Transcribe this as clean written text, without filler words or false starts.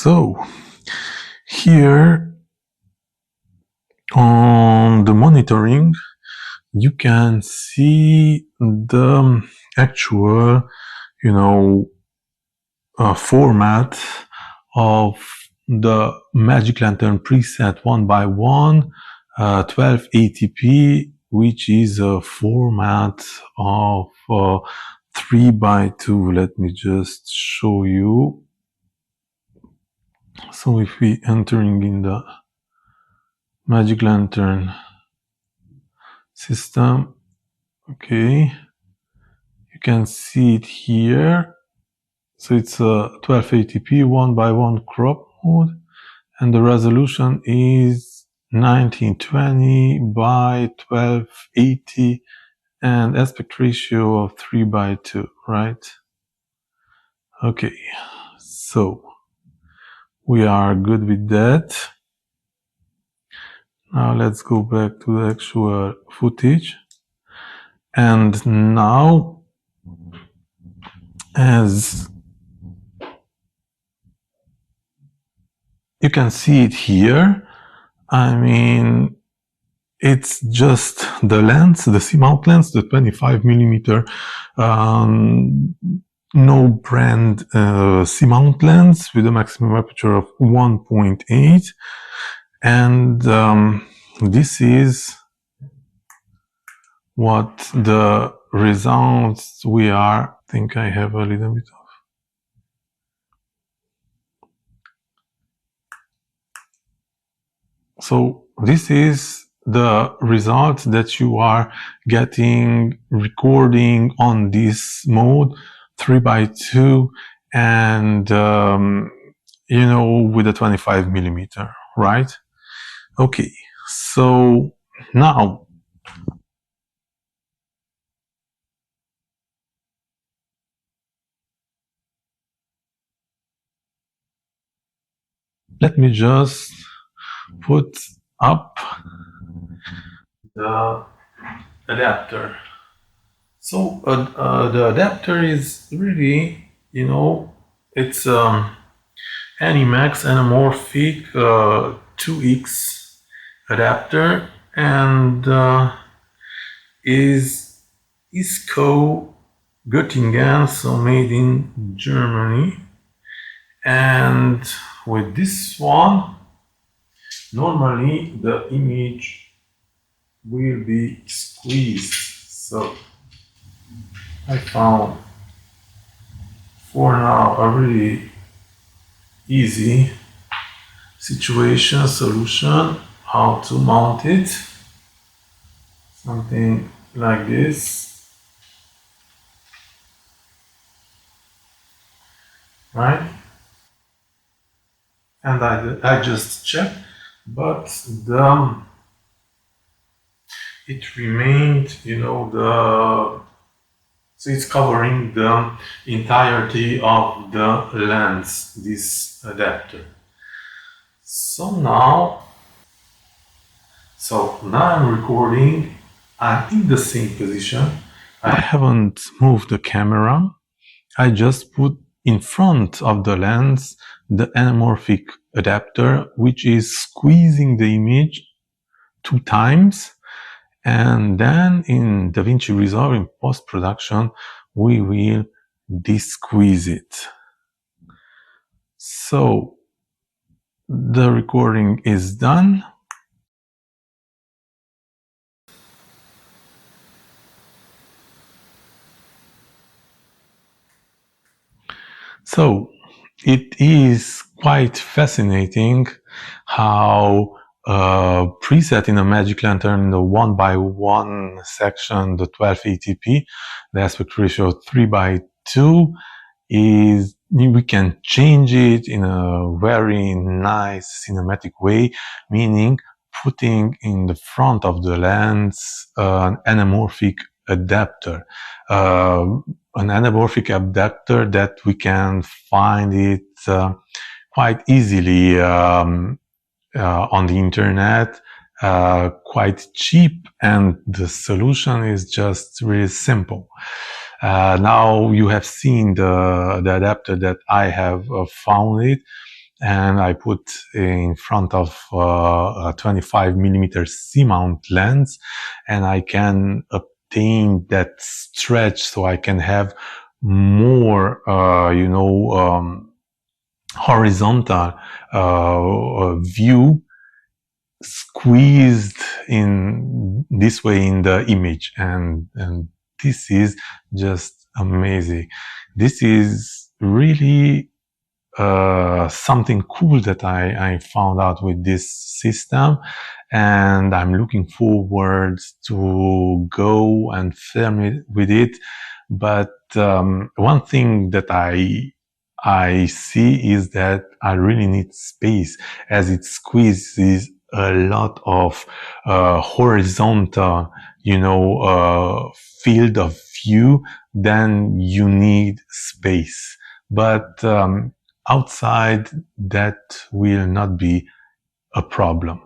So here on the monitoring, you can see the actual, format of the magiclantern preset 1:1 1280p, which is a format of 3:2. Let me just show you. So if we entering in the magiclantern system, okay, you can see it here. So it's a 1280p 1:1 crop mode, and the resolution is 1920 by 1280 and aspect ratio of 3:2, right? Okay, so we are good with that. Now let's go back to the actual footage. And now, as you can see it here, I mean, it's just the lens, the C-mount lens, the 25mm no brand C-mount lens with a maximum aperture of 1.8, and this is what the results we are. I think I have a little bit of. So this is the result that you are getting recording on this mode 3:2 and with a 25mm, right? Okay, so now let me just put up the adapter. So the adapter is really, it's Animax Anamorphic 2X adapter, and is ISCO Göttingen, so made in Germany. And with this one, normally the image will be squeezed. So I found for now a really easy solution how to mount it. Something like this, right? And I just checked, but it remained, so it's covering the entirety of the lens, this adapter. So now I'm recording. I'm in the same position. I haven't moved the camera. I just put in front of the lens the anamorphic adapter, which is squeezing the image 2 times. And then in DaVinci Resolve, in post-production, we will de-squeeze it. So the recording is done. So it is quite fascinating how preset in a magiclantern in the 1:1 section, the 1280p, the aspect ratio 3:2 is, we can change it in a very nice cinematic way, meaning putting in the front of the lens an anamorphic adapter, an anamorphic adapter that we can find it quite easily on the internet, quite cheap, and the solution is just really simple. Now you have seen the adapter that I have found it. and I put in front of a 25mm C-mount lens, and I can obtain that stretch, so I can have more, horizontal view squeezed in this way in the image, and this is just amazing. This is really something cool that I found out with this system, and I'm looking forward to go and film it with it. But one thing that I see is that I really need space, as it squeezes a lot of horizontal, field of view. Then you need space. But outside, that will not be a problem.